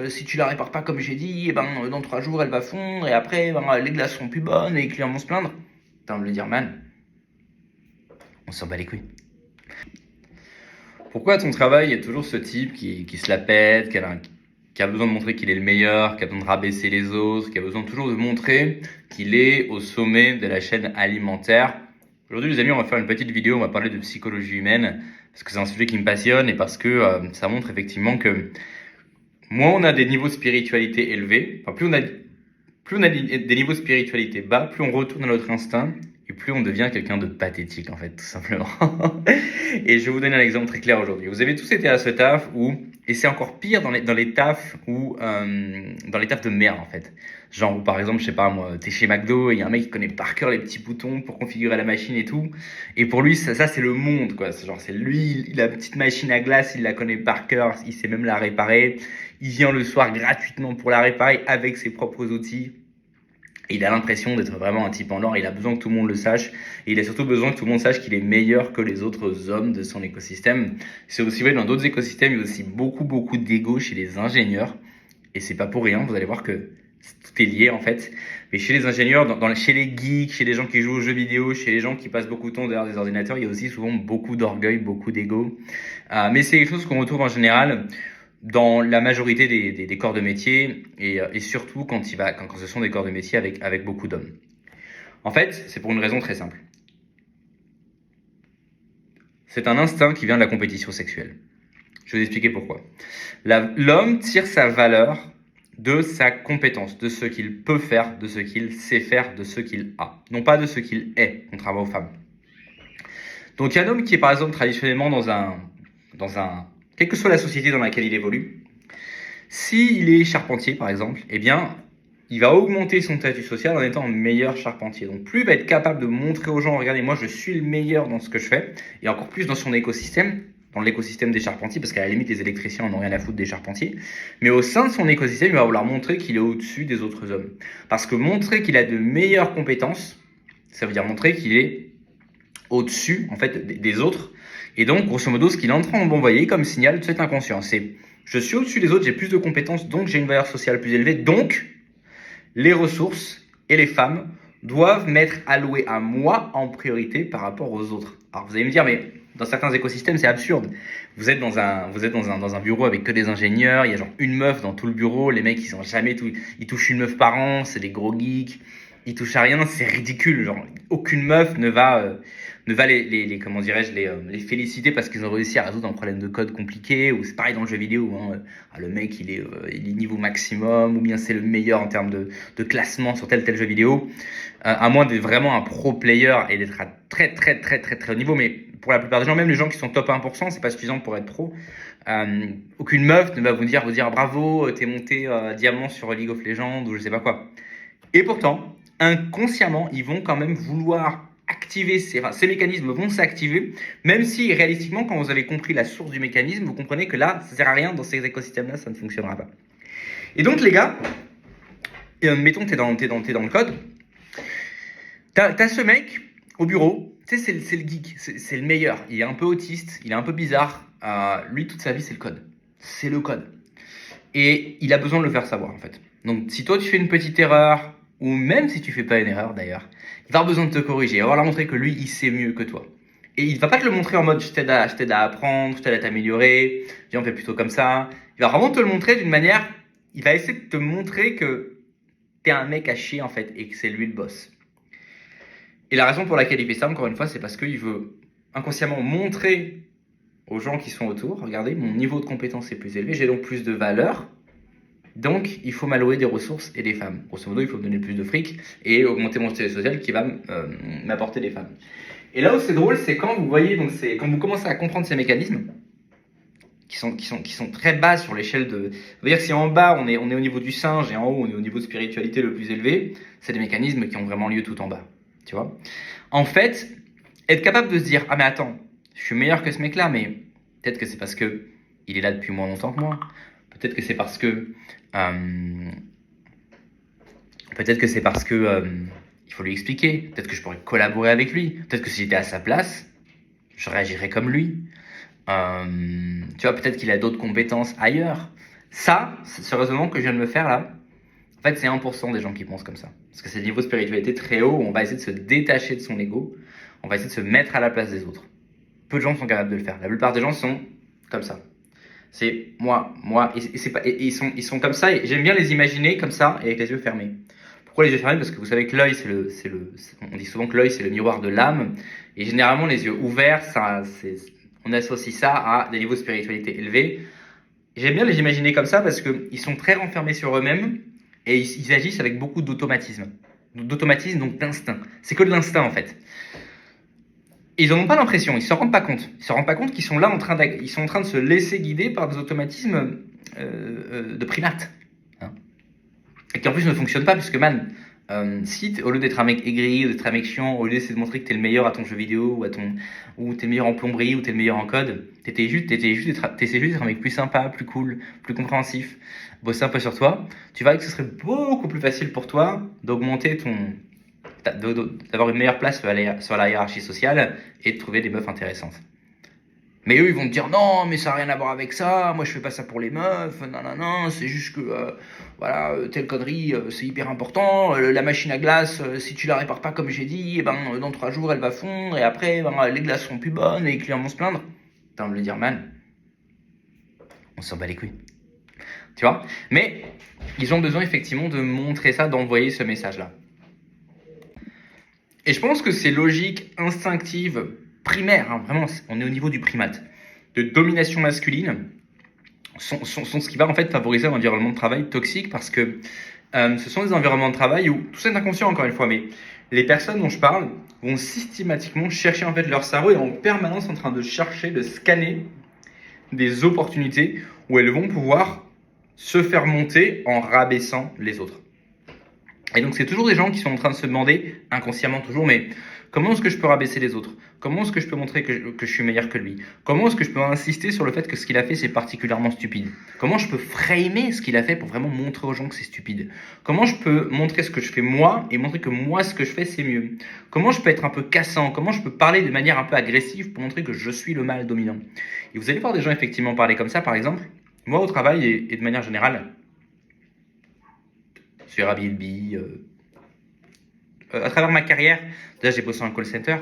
si tu la répares pas comme j'ai dit, dans 3 jours, elle va fondre, et après, les glaces seront plus bonnes, et les clients vont se plaindre. T'as envie de lui dire, man, on s'en bat les couilles. Pourquoi à ton travail, il y a toujours ce type qui se la pète, qui a besoin de montrer qu'il est le meilleur, qui a besoin de rabaisser les autres, qui a besoin toujours de montrer qu'il est au sommet de la chaîne alimentaire? Aujourd'hui, les amis, on va faire une petite vidéo, on va parler de psychologie humaine, parce que c'est un sujet qui me passionne et parce que ça montre effectivement que moins on a des niveaux de spiritualité élevés, enfin plus on a des niveaux de spiritualité bas, plus on retourne à notre instinct et plus on devient quelqu'un de pathétique, en fait, tout simplement. Et je vais vous donner un exemple très clair aujourd'hui. Vous avez tous été à ce taf où, et c'est encore pire dans les tafs où, dans les tafs de merde, en fait. Genre, où, par exemple, je sais pas, moi, t'es chez McDo et il y a un mec qui connaît par cœur les petits boutons pour configurer la machine et tout. Et pour lui, ça c'est le monde, quoi. C'est genre, c'est lui, il a une petite machine à glace, il la connaît par cœur, il sait même la réparer. Il vient le soir gratuitement pour la réparer avec ses propres outils. Et il a l'impression d'être vraiment un type en or, il a besoin que tout le monde le sache, et il a surtout besoin que tout le monde sache qu'il est meilleur que les autres hommes de son écosystème. C'est aussi vrai dans d'autres écosystèmes, il y a aussi beaucoup d'ego chez les ingénieurs, et c'est pas pour rien, vous allez voir que tout est lié en fait. Mais chez les ingénieurs, chez les geeks, chez les gens qui jouent aux jeux vidéo, chez les gens qui passent beaucoup de temps derrière des ordinateurs, il y a aussi souvent beaucoup d'orgueil, beaucoup d'ego. Mais c'est quelque chose qu'on retrouve en général dans la majorité des corps de métier et surtout quand ce sont des corps de métier avec beaucoup d'hommes. En fait, c'est pour une raison très simple. C'est un instinct qui vient de la compétition sexuelle. Je vais vous expliquer pourquoi. L'homme tire sa valeur de sa compétence, de ce qu'il peut faire, de ce qu'il sait faire, de ce qu'il a. Non pas de ce qu'il est, contrairement aux femmes. Donc il y a un homme qui est par exemple traditionnellement dans un quelle que soit la société dans laquelle il évolue, s'il est charpentier par exemple, eh bien, il va augmenter son statut social en étant un meilleur charpentier. Donc plus il va être capable de montrer aux gens, regardez, moi je suis le meilleur dans ce que je fais, et encore plus dans son écosystème, dans l'écosystème des charpentiers, parce qu'à la limite les électriciens n'ont rien à foutre des charpentiers, mais au sein de son écosystème, il va vouloir montrer qu'il est au-dessus des autres hommes. Parce que montrer qu'il a de meilleures compétences, ça veut dire montrer qu'il est au-dessus en fait des autres. Et donc, grosso modo, ce qu'il est en train d'envoyer comme signal de cet inconscient, c'est je suis au-dessus des autres, j'ai plus de compétences, donc j'ai une valeur sociale plus élevée, donc les ressources et les femmes doivent m'être allouées à moi en priorité par rapport aux autres. Alors vous allez me dire, mais dans certains écosystèmes, c'est absurde. Vous êtes dans un bureau avec que des ingénieurs, il y a genre une meuf dans tout le bureau, les mecs ils touchent une meuf par an, c'est des gros geeks, ils touchent à rien, c'est ridicule. Genre aucune meuf ne va comment dirais-je les féliciter parce qu'ils ont réussi à résoudre un problème de code compliqué, ou c'est pareil dans le jeu vidéo, hein. Le mec il est niveau maximum, ou bien c'est le meilleur en termes de classement sur tel jeu vidéo, à moins d'être vraiment un pro player et d'être à très haut niveau. Mais pour la plupart des gens, même les gens qui sont top 1%, c'est pas suffisant pour être pro. Aucune meuf ne va vous dire bravo, t'es monté diamant sur League of Legends ou je sais pas quoi. Et pourtant, inconsciemment, ils vont quand même vouloir activer ces mécanismes vont s'activer, même si réalistiquement, quand vous avez compris la source du mécanisme, vous comprenez que là, ça sert à rien dans ces écosystèmes-là, ça ne fonctionnera pas. Et donc les gars, mettons t'es dans le code, t'as ce mec au bureau, tu sais c'est le geek, c'est le meilleur, il est un peu autiste, il est un peu bizarre, lui toute sa vie c'est le code, et il a besoin de le faire savoir en fait. Donc si toi tu fais une petite erreur, ou même si tu fais pas une erreur d'ailleurs, il va avoir besoin de te corriger, il va leur montrer que lui, il sait mieux que toi. Et il va pas te le montrer en mode je t'aide à apprendre, je t'aide à t'améliorer, viens on fait plutôt comme ça. Il va vraiment te le montrer d'une manière, il va essayer de te montrer que t'es un mec à chier en fait et que c'est lui le boss. Et la raison pour laquelle il fait ça, encore une fois, c'est parce qu'il veut inconsciemment montrer aux gens qui sont autour, regardez, mon niveau de compétence est plus élevé, j'ai donc plus de valeur. Donc, il faut m'allouer des ressources et des femmes. Grosso modo, il faut me donner plus de fric et augmenter mon statut social qui va m'apporter des femmes. Et là où c'est drôle, c'est quand vous voyez, donc c'est quand vous commencez à comprendre ces mécanismes qui sont très bas sur l'échelle de. On va dire que si en bas on est au niveau du singe et en haut on est au niveau de spiritualité le plus élevé, c'est des mécanismes qui ont vraiment lieu tout en bas. Tu vois. En fait, être capable de se dire ah mais attends, je suis meilleur que ce mec-là, mais peut-être que c'est parce que il est là depuis moins longtemps que moi. Peut-être que c'est parce que il faut lui expliquer. Peut-être que je pourrais collaborer avec lui. Peut-être que si j'étais à sa place, je réagirais comme lui. Tu vois, peut-être qu'il a d'autres compétences ailleurs. Ça, ce raisonnement que je viens de me faire là, en fait, c'est 1% des gens qui pensent comme ça. Parce que c'est le niveau de spiritualité très haut où on va essayer de se détacher de son ego, on va essayer de se mettre à la place des autres. Peu de gens sont capables de le faire. La plupart des gens sont comme ça. C'est moi, et ils sont comme ça, et j'aime bien les imaginer comme ça, et avec les yeux fermés. Pourquoi les yeux fermés? Parce que vous savez que l'œil, on dit souvent que l'œil, c'est le miroir de l'âme, et généralement, les yeux ouverts, on associe ça à des niveaux de spiritualité élevés. J'aime bien les imaginer comme ça parce qu'ils sont très renfermés sur eux-mêmes, et ils agissent avec beaucoup d'automatisme. D'automatisme, donc d'instinct. C'est que de l'instinct, en fait. Ils n'en ont pas l'impression, ils ne s'en rendent pas compte. Ils ne se rendent pas compte qu'ils sont là ils sont en train de se laisser guider par des automatismes de primates. Hein, et qui en plus ne fonctionnent pas, puisque man, si au lieu d'être un mec aigri, ou d'être un mec chiant, au lieu d'essayer de montrer que t'es le meilleur à ton jeu vidéo, ou t'es le meilleur en plomberie, ou t'es le meilleur en code, t'essaies juste d'être un mec plus sympa, plus cool, plus compréhensif, bosser un peu sur toi, tu verras que ce serait beaucoup plus facile pour toi d'augmenter d'avoir une meilleure place sur la hiérarchie sociale et de trouver des meufs intéressantes. Mais eux, ils vont te dire non, mais ça n'a rien à voir avec ça, moi je fais pas ça pour les meufs, non, c'est juste que, voilà, telle connerie, c'est hyper important, la machine à glace, si tu la répares pas comme j'ai dit, dans 3 jours elle va fondre, et après, les glaces seront plus bonnes, et les clients vont se plaindre. T'as envie de lui dire, man, on s'en bat les couilles. Tu vois? Mais, ils ont besoin effectivement de montrer ça, d'envoyer ce message-là. Et je pense que ces logiques instinctives, primaires, hein, vraiment, on est au niveau du primate, de domination masculine, sont ce qui va en fait favoriser un environnement de travail toxique, parce que ce sont des environnements de travail où, tout ça est inconscient encore une fois, mais les personnes dont je parle vont systématiquement chercher en fait leur cerveau et en permanence en train de chercher, de scanner des opportunités où elles vont pouvoir se faire monter en rabaissant les autres. Et donc c'est toujours des gens qui sont en train de se demander, inconsciemment toujours, mais comment est-ce que je peux rabaisser les autres? Comment est-ce que je peux montrer que je suis meilleur que lui? Comment est-ce que je peux insister sur le fait que ce qu'il a fait c'est particulièrement stupide? Comment je peux framer ce qu'il a fait pour vraiment montrer aux gens que c'est stupide? Comment je peux montrer ce que je fais moi et montrer que moi ce que je fais c'est mieux? Comment je peux être un peu cassant? Comment je peux parler de manière un peu agressive pour montrer que je suis le mâle dominant? Et vous allez voir des gens effectivement parler comme ça, par exemple, moi au travail et de manière générale, sur Airbnb, à travers ma carrière, déjà j'ai bossé en call center,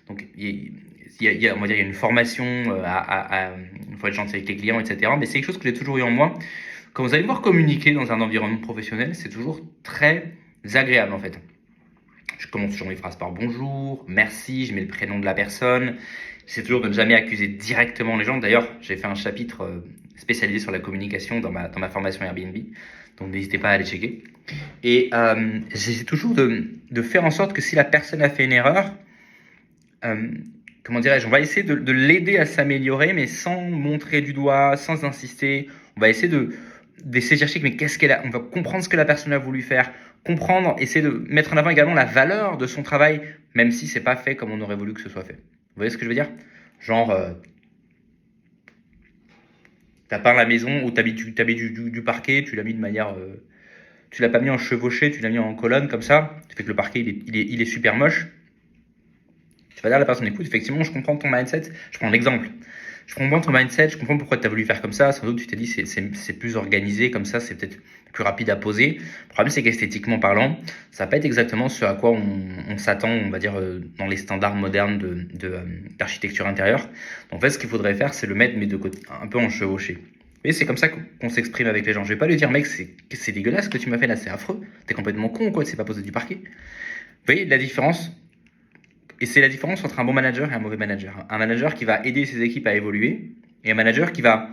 donc il y a une formation il faut être gentil avec les clients, etc. Mais c'est quelque chose que j'ai toujours eu en moi. Quand vous allez devoir communiquer dans un environnement professionnel, c'est toujours très agréable en fait. Je commence toujours mes phrases par bonjour, merci, je mets le prénom de la personne. J'essaie toujours de ne jamais accuser directement les gens. D'ailleurs, j'ai fait un chapitre spécialisé sur la communication dans ma formation Airbnb. Donc n'hésitez pas à aller checker. Et j'essaie toujours de faire en sorte que si la personne a fait une erreur, comment dirais-je, on va essayer de l'aider à s'améliorer, mais sans montrer du doigt, sans insister. On va essayer d'essayer de chercher, mais qu'est-ce qu'elle a. On va comprendre ce que la personne a voulu faire, comprendre, essayer de mettre en avant également la valeur de son travail, même si c'est pas fait comme on aurait voulu que ce soit fait. Vous voyez ce que je veux dire? Genre, t'as peint la maison ou t'as mis du parquet, tu l'as mis de manière, tu l'as pas mis en chevauché, tu l'as mis en colonne comme ça. Ça fait que le parquet il est super moche. Tu vas dire à la personne, écoute, effectivement, je comprends ton mindset. Je prends l'exemple. Je comprends ton mindset, je comprends pourquoi tu as voulu faire comme ça. Sans doute, tu t'es dit, c'est plus organisé, comme ça, c'est peut-être plus rapide à poser. Le problème, c'est qu'esthétiquement parlant, ça va pas être exactement ce à quoi on s'attend, on va dire, dans les standards modernes d'architecture intérieure. Donc, en fait, ce qu'il faudrait faire, c'est le mettre, mais de côté, un peu en chevauché. Et c'est comme ça qu'on s'exprime avec les gens. Je vais pas lui dire, mec, c'est dégueulasse ce que tu m'as fait là, c'est affreux. T'es complètement con ou quoi, tu sais pas poser du parquet. Vous voyez la différence? Et c'est la différence entre un bon manager et un mauvais manager. Un manager qui va aider ses équipes à évoluer et un manager qui va...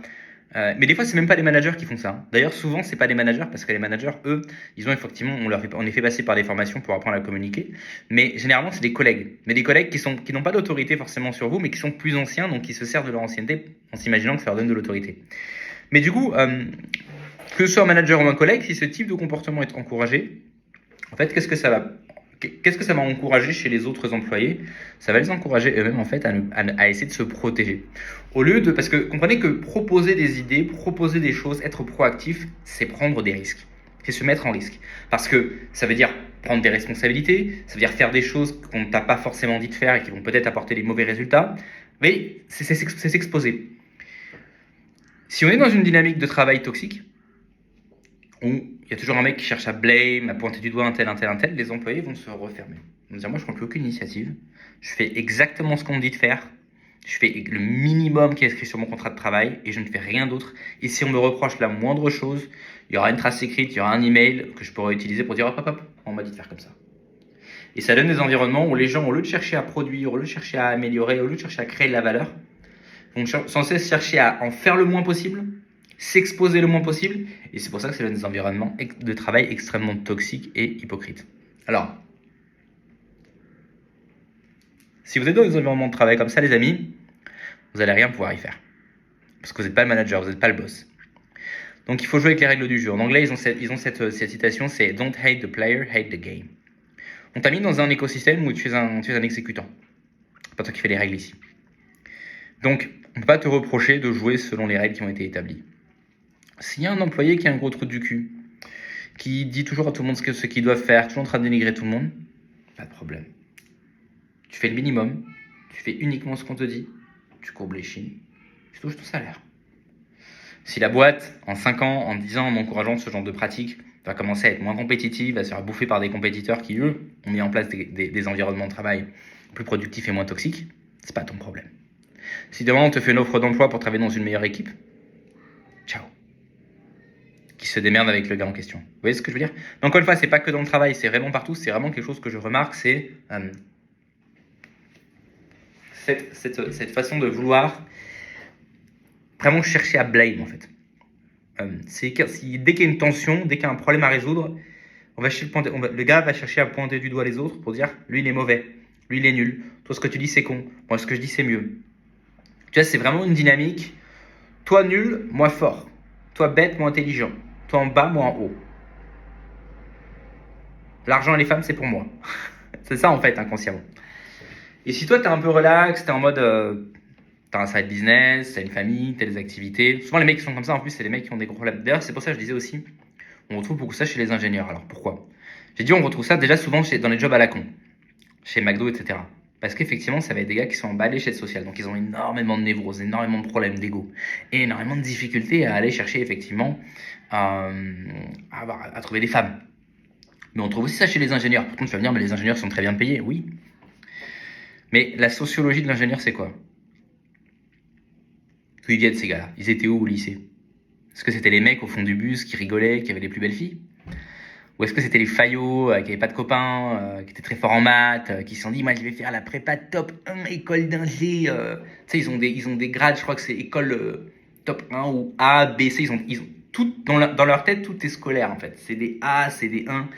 mais des fois, c'est même pas les managers qui font ça. D'ailleurs, souvent, c'est pas les managers parce que les managers, eux, ils ont effectivement, on les fait passer par des formations pour apprendre à communiquer. Mais généralement, c'est des collègues. Mais des collègues qui n'ont pas d'autorité forcément sur vous, mais qui sont plus anciens, donc qui se servent de leur ancienneté en s'imaginant que ça leur donne de l'autorité. Mais du coup, que ce soit un manager ou un collègue, si ce type de comportement est encouragé, en fait, qu'est-ce que ça va encourager chez les autres employés? Ça va les encourager eux-mêmes en fait à essayer de se protéger. Au lieu de, parce que comprenez que proposer des idées, proposer des choses, être proactif, c'est prendre des risques, c'est se mettre en risque. Parce que ça veut dire prendre des responsabilités, ça veut dire faire des choses qu'on t'a pas forcément dit de faire et qui vont peut-être apporter des mauvais résultats. Mais c'est s'exposer. Si on est dans une dynamique de travail toxique, où il y a toujours un mec qui cherche à blame, à pointer du doigt un tel, les employés vont se refermer. Ils vont dire, moi je ne prends plus aucune initiative, je fais exactement ce qu'on me dit de faire, je fais le minimum qui est écrit sur mon contrat de travail et je ne fais rien d'autre. Et si on me reproche la moindre chose, il y aura une trace écrite, il y aura un email que je pourrai utiliser pour dire, hop, on m'a dit de faire comme ça. Et ça donne des environnements où les gens, au lieu de chercher à produire, au lieu de chercher à améliorer, au lieu de chercher à créer de la valeur, vont sans cesse chercher à en faire le moins possible, s'exposer le moins possible, et c'est pour ça que ça donne des environnements de travail extrêmement toxiques et hypocrites. Alors, si vous êtes dans des environnements de travail comme ça, les amis, vous n'allez rien pouvoir y faire. Parce que vous n'êtes pas le manager, vous n'êtes pas le boss. Donc il faut jouer avec les règles du jeu. En anglais, ils ont cette citation, c'est « Don't hate the player, hate the game ». On t'a mis dans un écosystème où tu es un exécutant. C'est pas toi qui fais les règles ici. Donc, on ne peut pas te reprocher de jouer selon les règles qui ont été établies. S'il y a un employé qui a un gros trou du cul, qui dit toujours à tout le monde ce qu'il doit faire, toujours en train de dénigrer tout le monde, pas de problème. Tu fais le minimum, tu fais uniquement ce qu'on te dit, tu courbes les chines, tu touches ton salaire. Si la boîte, en 5 ans, en 10 ans, en encourageant ce genre de pratique, va commencer à être moins compétitive, va se faire bouffer par des compétiteurs qui, eux, ont mis en place des environnements de travail plus productifs et moins toxiques, c'est pas ton problème. Si demain on te fait une offre d'emploi pour travailler dans une meilleure équipe, ciao. Qui se démerde avec le gars en question. Vous voyez ce que je veux dire? Mais encore une fois, c'est pas que dans le travail, c'est vraiment partout, c'est vraiment quelque chose que je remarque, c'est cette façon de vouloir vraiment chercher à blame en fait. Dès qu'il y a une tension, dès qu'il y a un problème à résoudre, le gars va chercher à pointer du doigt les autres pour dire lui il est mauvais, lui il est nul, toi ce que tu dis c'est con, moi ce que je dis c'est mieux. Tu vois, c'est vraiment une dynamique, toi nul, moi fort, toi bête, moi intelligent, toi en bas, moi en haut. L'argent et les femmes c'est pour moi. C'est ça en fait inconsciemment. Et si toi t'es un peu relax, t'es en mode t'as un side business, t'as une famille, t'as des activités. Souvent les mecs qui sont comme ça en plus c'est les mecs qui ont des gros problèmes. D'ailleurs c'est pour ça que je disais aussi, on retrouve beaucoup ça chez les ingénieurs. Alors pourquoi? J'ai dit on retrouve ça déjà souvent dans les jobs à la con, chez McDo, etc. Parce qu'effectivement ça va être des gars qui sont emballés chez le social. Donc ils ont énormément de névroses, énormément de problèmes d'ego et énormément de difficultés à aller chercher effectivement à trouver des femmes. Mais on trouve aussi ça chez les ingénieurs. Par contre tu vas me dire mais les ingénieurs sont très bien payés, oui. Mais la sociologie de l'ingénieur c'est quoi? D'où ils viennent ces gars-là? Ils étaient où au lycée? Est-ce que c'était les mecs au fond du bus qui rigolaient, qui avaient les plus belles filles? Ou est-ce que c'était les faillots qui n'avaient pas de copains, qui étaient très forts en maths, qui se sont dit moi je vais faire la prépa top 1 école d'ingé. Tu sais ils ont des grades, je crois que c'est école top 1 ou A, B, C. Ils ont tout dans leur tête, tout est scolaire en fait. C'est des A, c'est des 1.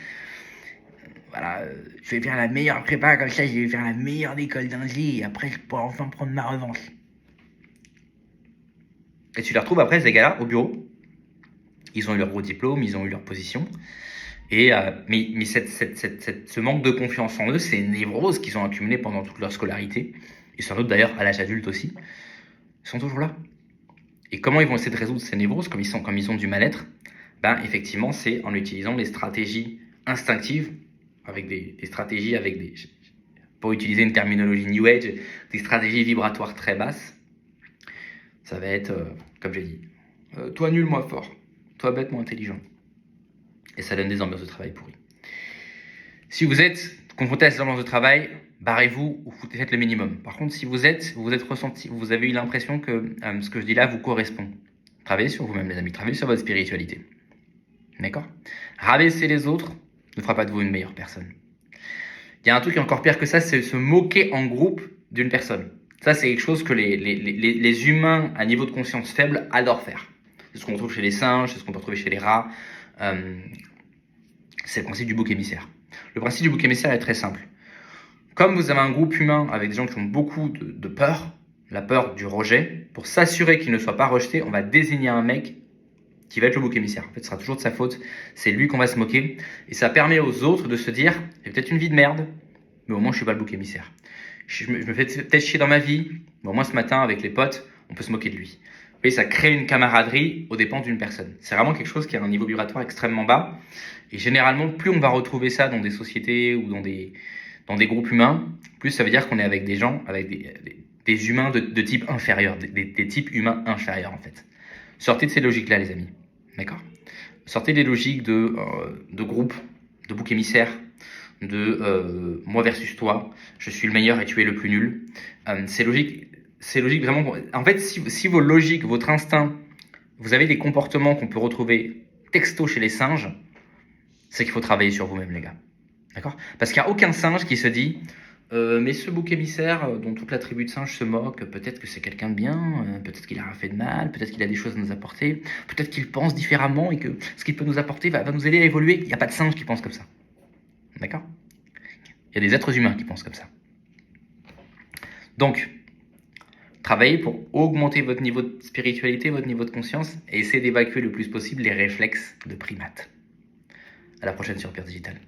Voilà, je vais faire la meilleure prépa comme ça, je vais faire la meilleure école d'ingé et après je pourrai enfin prendre ma revanche. Et tu les retrouves après, ces gars-là, au bureau. Ils ont eu leur gros diplôme, ils ont eu leur position. Et, mais ce manque de confiance en eux, c'est une névrose qu'ils ont accumulée pendant toute leur scolarité. Et sans doute d'ailleurs à l'âge adulte aussi. Ils sont toujours là. Et comment ils vont essayer de résoudre ces névroses, comme ils ont du mal-être? Ben, effectivement, c'est en utilisant les stratégies instinctives, avec des stratégies, pour utiliser une terminologie New Age, des stratégies vibratoires très basses. Ça va être, comme j'ai dit, toi nul, moi fort, toi bête, moi intelligent. Et ça donne des ambiances de travail pourries. Si vous êtes confronté à ces ambiances de travail, barrez-vous ou faites le minimum. Par contre, si vous avez eu l'impression que ce que je dis là vous correspond, travaillez sur vous-même les amis, travaillez sur votre spiritualité. D'accord? Rabaisser les autres ne fera pas de vous une meilleure personne. Il y a un truc qui est encore pire que ça, c'est se moquer en groupe d'une personne. Ça, c'est quelque chose que les humains à niveau de conscience faible adorent faire. C'est ce qu'on trouve chez les singes, c'est ce qu'on peut retrouver chez les rats. C'est le principe du bouc émissaire. Le principe du bouc émissaire est très simple. Comme vous avez un groupe humain avec des gens qui ont beaucoup de peur, la peur du rejet, pour s'assurer qu'il ne soit pas rejeté, on va désigner un mec qui va être le bouc émissaire. En fait, ce sera toujours de sa faute. C'est lui qu'on va se moquer. Et ça permet aux autres de se dire, j'ai peut-être une vie de merde, mais au moins je suis pas le bouc émissaire. Je me fais peut-être chier dans ma vie, mais au moins ce matin, avec les potes, on peut se moquer de lui. Et ça crée une camaraderie aux dépens d'une personne. C'est vraiment quelque chose qui a un niveau vibratoire extrêmement bas. Et généralement, plus on va retrouver ça dans des sociétés ou dans des groupes humains, plus ça veut dire qu'on est avec des gens, avec des humains de type inférieur, des types humains inférieurs en fait. Sortez de ces logiques-là, les amis. D'accord? Sortez des logiques de groupe, de bouc émissaire, de moi versus toi, je suis le meilleur et tu es le plus nul. C'est logique vraiment. En fait, si vos logiques, votre instinct, vous avez des comportements qu'on peut retrouver texto chez les singes, c'est qu'il faut travailler sur vous-même, les gars. D'accord? Parce qu'il n'y a aucun singe qui se dit mais ce bouc émissaire dont toute la tribu de singes se moque, peut-être que c'est quelqu'un de bien, peut-être qu'il a rien fait de mal, peut-être qu'il a des choses à nous apporter, peut-être qu'il pense différemment et que ce qu'il peut nous apporter va nous aider à évoluer. Il n'y a pas de singe qui pense comme ça. D'accord? Il y a des êtres humains qui pensent comme ça. Donc, travaillez pour augmenter votre niveau de spiritualité, votre niveau de conscience et essayez d'évacuer le plus possible les réflexes de primates. À la prochaine sur Pierre Digital.